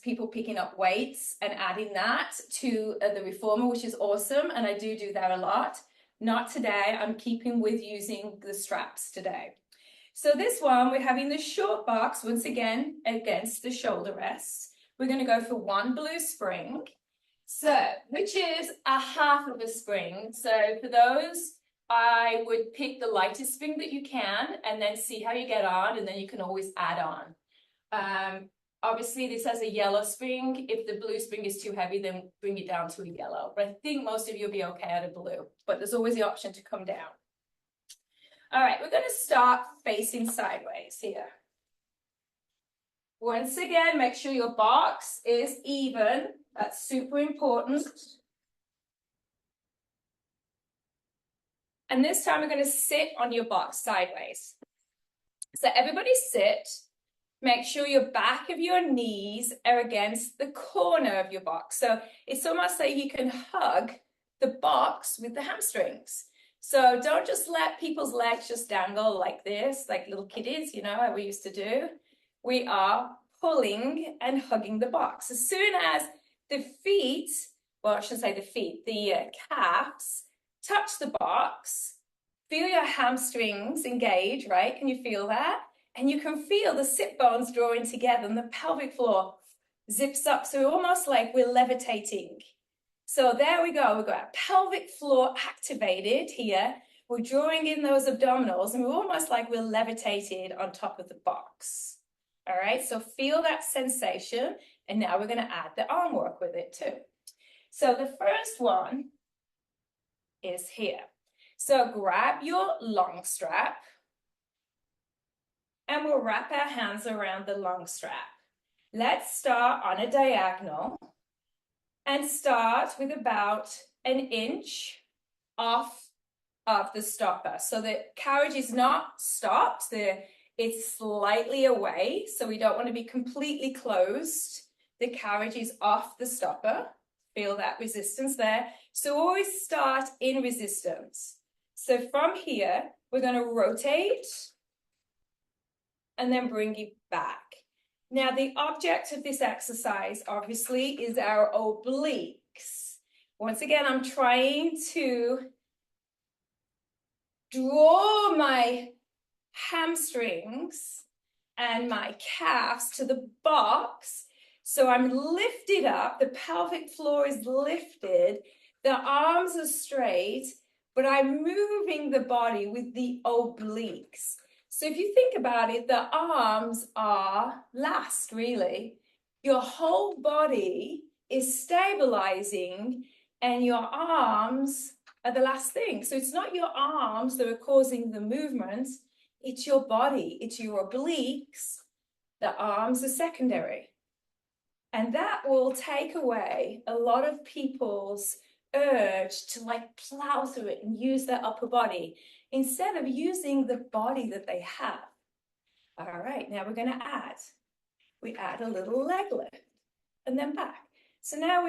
people picking up weights and adding that to the reformer, which is awesome. And I do that a lot. Not today. I'm keeping with using the straps today. So this one, we're having the short box once again against the shoulder rests. We're going to go for 1 blue spring, which is a half of a spring. So for those, I would pick the lightest spring that you can and then see how you get on, and then you can always add on. Obviously, this has a yellow spring. If the blue spring is too heavy, then bring it down to a yellow. But I think most of you will be okay at a blue, but there's always the option to come down. All right, we're going to start facing sideways here. Once again, make sure your box is even. That's super important. And this time we're going to sit on your box sideways. So everybody sit. Make sure your back of your knees are against the corner of your box. So it's almost like you can hug the box with the hamstrings. So don't just let people's legs just dangle like this, like little kiddies, you know, how we used to do. We are pulling and hugging the box. As soon as the feet, well, I shouldn't say the feet, the calves touch the box, feel your hamstrings engage, right? Can you feel that? And you can feel the sit bones drawing together and the pelvic floor zips up. So almost like we're levitating. So there we go. We've got our pelvic floor activated here. We're drawing in those abdominals and we're almost like we're levitated on top of the box. All right, so feel that sensation. And now we're going to add the arm work with it too. So the first one is here. So grab your long strap. And we'll wrap our hands around the long strap. Let's start on a diagonal and start with about 1 inch off of the stopper. So the carriage is not stopped, it's slightly away, so we don't want to be completely closed. The carriage is off the stopper. Feel that resistance there. So always start in resistance. So from here, we're going to rotate and then bring it back. Now, the object of this exercise, obviously, is our obliques. Once again, I'm trying to draw my hamstrings and my calves to the box. So I'm lifted up, the pelvic floor is lifted, the arms are straight, but I'm moving the body with the obliques. So if you think about it, the arms are last, really. Your whole body is stabilizing and your arms are the last thing. So it's not your arms that are causing the movements, it's your body, it's your obliques. The arms are secondary. And that will take away a lot of people's urge to like plow through it and use their upper body, instead of using the body that they have. All right, now we're going to add. We add a little leg lift and then back. So now we